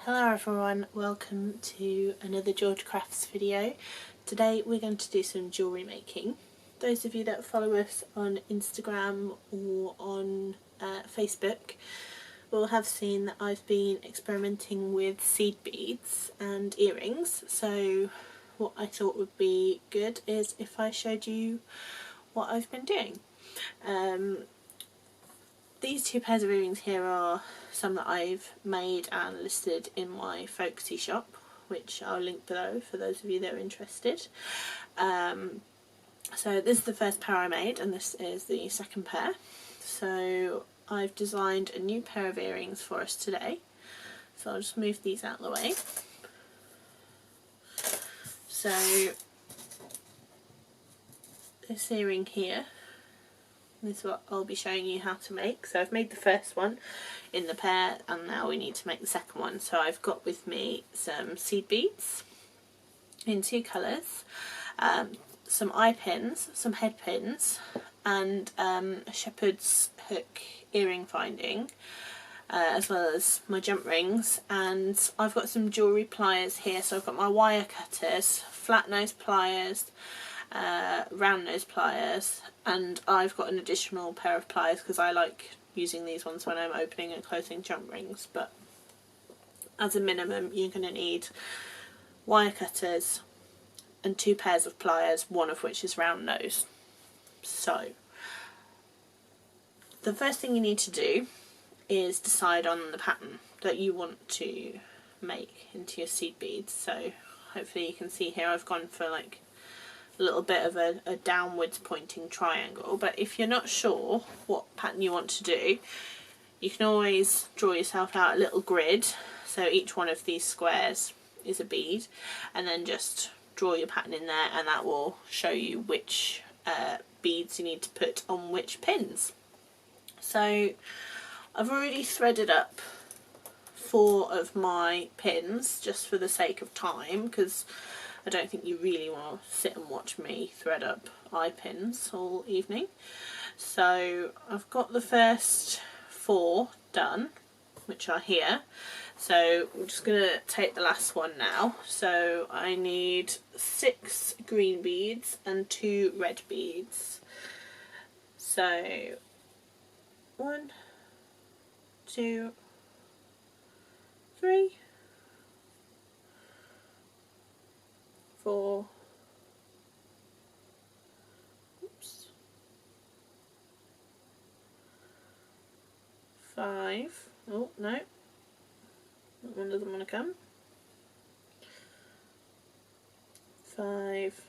Hello everyone, welcome to another George Crafts video. Today we're going to do some jewellery making. Those of you that follow us on Instagram or on Facebook will have seen that I've been experimenting with seed beads and earrings, so what I thought would be good is if I showed you what I've been doing. These two pairs of earrings here are some that I've made and listed in my folksy shop, which I'll link below for those of you that are interested. So this is the first pair I made and this is the second pair. So I've designed a new pair of earrings for us today. So I'll just move these out of the way. So this earring here, this is what I'll be showing you how to make. So I've made the first one in the pair and now we need to make the second one. So I've got with me some seed beads in two colours, some eye pins, some head pins and a shepherd's hook earring finding, as well as my jump rings, and I've got some jewellery pliers here. So I've got my wire cutters, flat nose pliers, round nose pliers, and I've got an additional pair of pliers because I like using these ones when I'm opening and closing jump rings, but as a minimum you're going to need wire cutters and two pairs of pliers, one of which is round nose. So the first thing you need to do is decide on the pattern that you want to make into your seed beads. So hopefully you can see here I've gone for like a little bit of a downwards pointing triangle, but if you're not sure what pattern you want to do, you can always draw yourself out a little grid. So each one of these squares is a bead, and then just draw your pattern in there and that will show you which beads you need to put on which pins. So I've already threaded up 4 of my pins just for the sake of time, because I don't think you really want to sit and watch me thread up eye pins all evening. So I've got the first 4 done, which are here. So I'm just going to take the last one now. So I need 6 green beads and 2 red beads. So 1, 2, 3, 4, 5, oh no, that one doesn't want to come, 5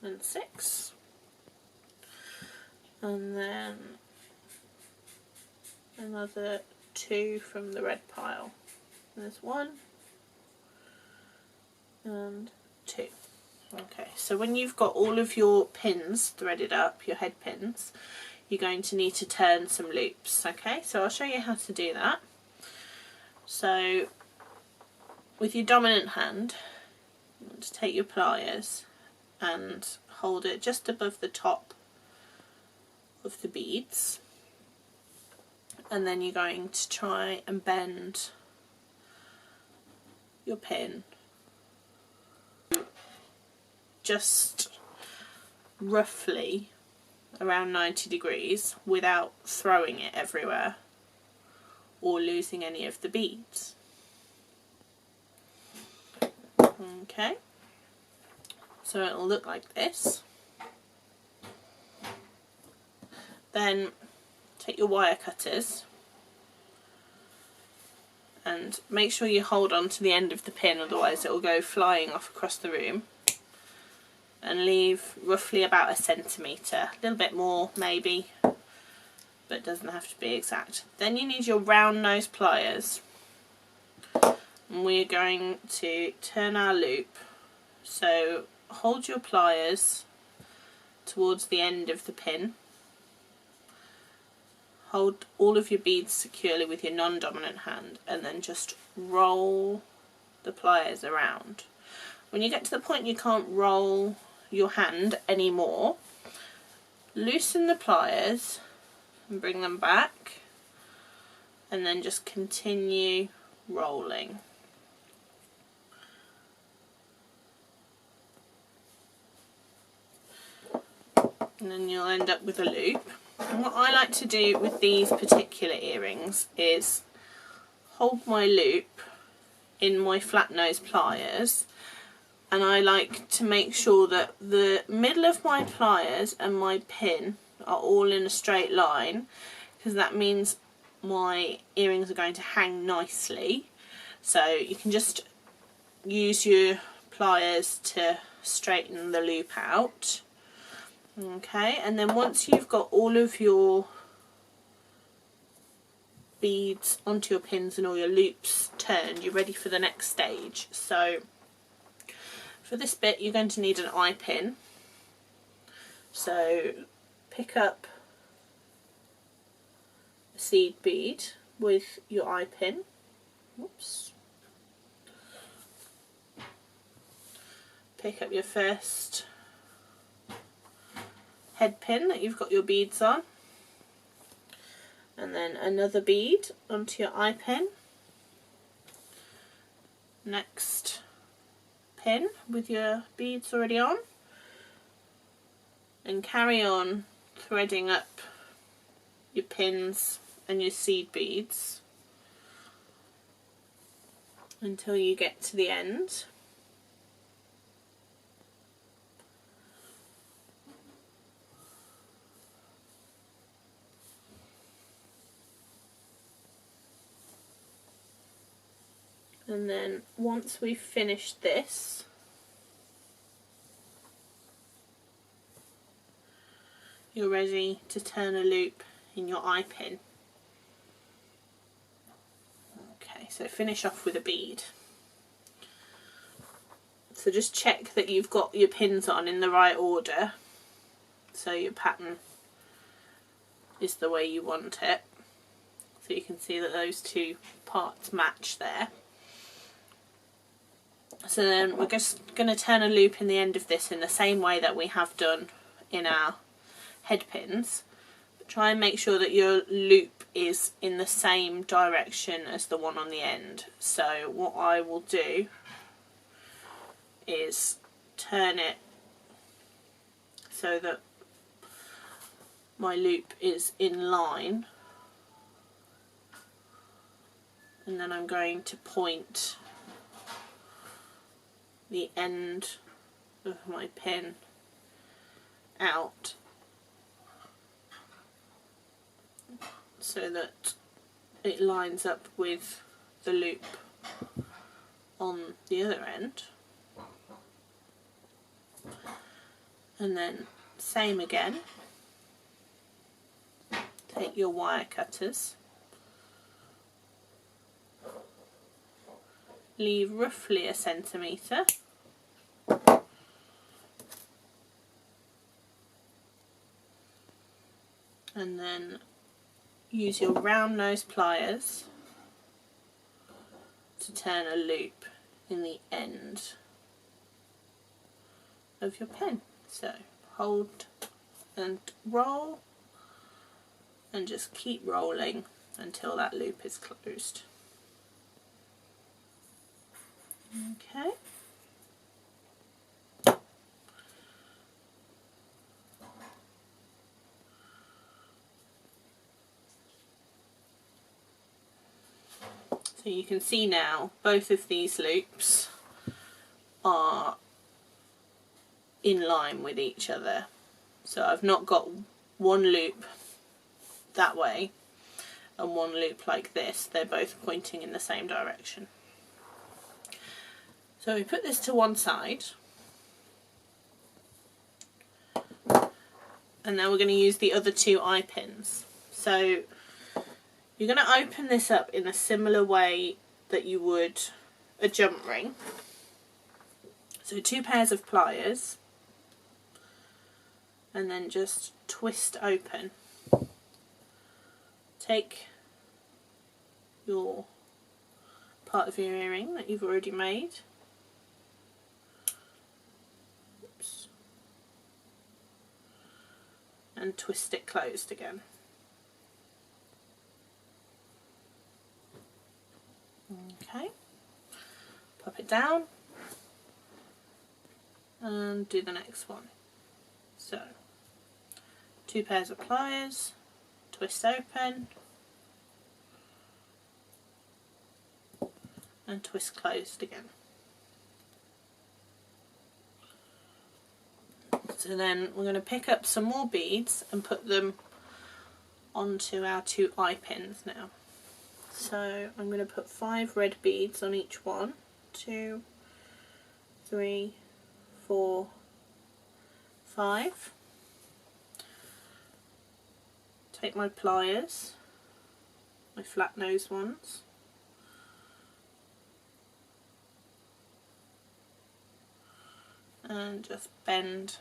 and 6, and then another 2 from the red pile. There's 1 and 2. Okay, so when you've got all of your pins threaded up, your head pins, you're going to need to turn some loops. Okay, so I'll show you how to do that. So with your dominant hand, you want to take your pliers and hold it just above the top of the beads, and then you're going to try and bend your pin just roughly around 90 degrees without throwing it everywhere or losing any of the beads. Okay, so it'll look like this. Then take your wire cutters and make sure you hold on to the end of the pin, otherwise it will go flying off across the room, and leave roughly about a centimetre, a little bit more maybe, but it doesn't have to be exact. Then you need your round nose pliers, and we're going to turn our loop. So hold your pliers towards the end of the pin, hold all of your beads securely with your non-dominant hand, and then just roll the pliers around. When you get to the point you can't roll your hand anymore, loosen the pliers and bring them back, and then just continue rolling. and then you'll end up with a loop. And what I like to do with these particular earrings is hold my loop in my flat nose pliers, and I like to make sure that the middle of my pliers and my pin are all in a straight line, because that means my earrings are going to hang nicely. So you can just use your pliers to straighten the loop out. Okay, and then once you've got all of your beads onto your pins and all your loops turned, you're ready for the next stage. So for this bit you're going to need an eye pin. So pick up a seed bead with your eye pin. Whoops. Pick up your first head pin that you've got your beads on, and then another bead onto your eye pin. Next pin with your beads already on, and carry on threading up your pins and your seed beads until you get to the end. And then once we've finished this, you're ready to turn a loop in your eye pin. Okay, so finish off with a bead. So just check that you've got your pins on in the right order, so your pattern is the way you want it. So you can see that those two parts match there. So then we're just going to turn a loop in the end of this in the same way that we have done in our head pins. But try and make sure that your loop is in the same direction as the one on the end. So what I will do is turn it so that my loop is in line, and then I'm going to point the end of my pin out so that it lines up with the loop on the other end. And then same again, take your wire cutters, leave roughly 1 centimetre, and then use your round nose pliers to turn a loop in the end of your pin. So hold and roll, and just keep rolling until that loop is closed. Okay. So you can see now both of these loops are in line with each other. So I've not got one loop that way and one loop like this. They're both pointing in the same direction. So we put this to one side, and now we're going to use the other two eye pins. So you're going to open this up in a similar way that you would a jump ring. So 2 pairs of pliers, and then just twist open. Take your part of your earring that you've already made, and twist it closed again. Okay, pop it down and do the next one. So 2 pairs of pliers, twist open and twist closed again. So then we're going to pick up some more beads and put them onto our 2 eye pins now. So I'm going to put 5 red beads on each one. 2, 3, 4, 5. Take my pliers, my flat nose ones, and just bend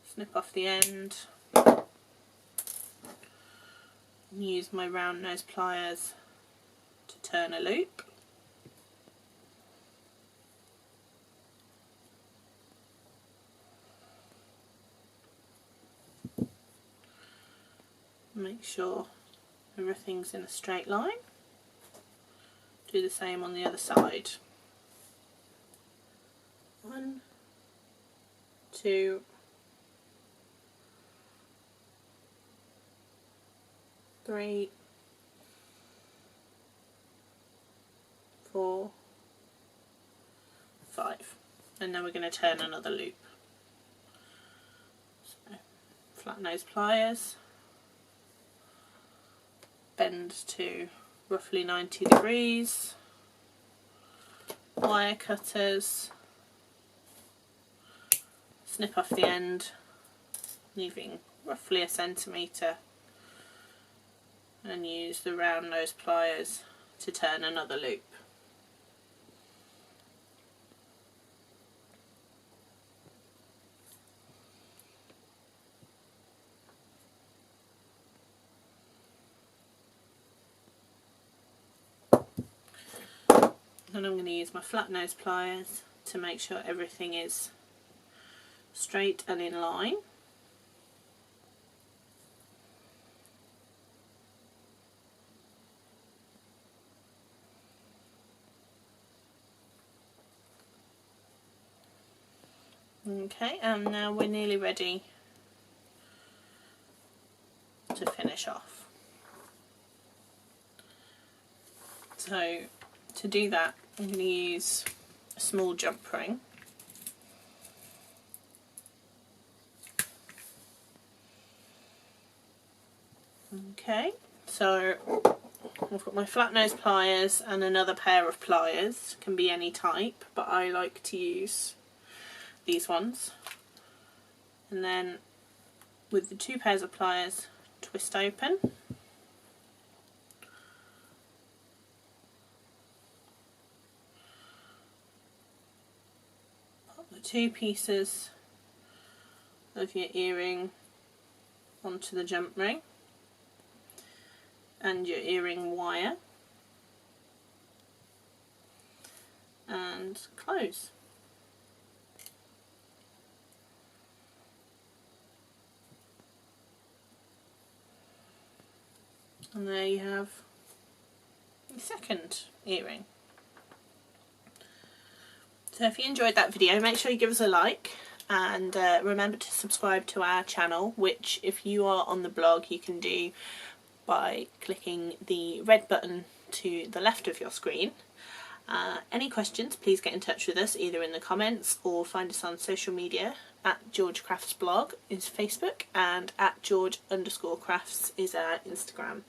snip off the end, and use my round nose pliers to turn a loop. Make sure everything's in a straight line. Do the same on the other side. 1, 2, 3, 4, 5. And then we're going to turn another loop. So, flat nose pliers, bend to roughly 90 degrees, wire cutters, snip off the end, leaving roughly 1 centimetre, and use the round nose pliers to turn another loop. And I'm going to use my flat nose pliers to make sure everything is straight and in line. Okay, and now we're nearly ready to finish off. So to do that, I'm going to use a small jump ring. Okay, so I've got my flat nose pliers and another pair of pliers, can be any type, but I like to use these ones. And then with the 2 pairs of pliers, twist open. Pop the 2 pieces of your earring onto the jump ring and your earring wire, and close. And there you have the second earring. So if you enjoyed that video, make sure you give us a like, and remember to subscribe to our channel, which if you are on the blog you can do by clicking the red button to the left of your screen. Any questions, please get in touch with us either in the comments or find us on social media. At George Crafts Blog is Facebook, and at George_crafts is our Instagram.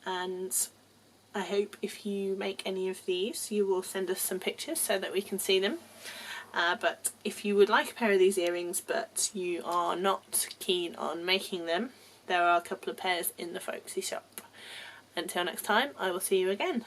And I hope if you make any of these you will send us some pictures so that we can see them. But if you would like a pair of these earrings but you are not keen on making them, there are a couple of pairs in the Folksy shop. Until next time, I will see you again.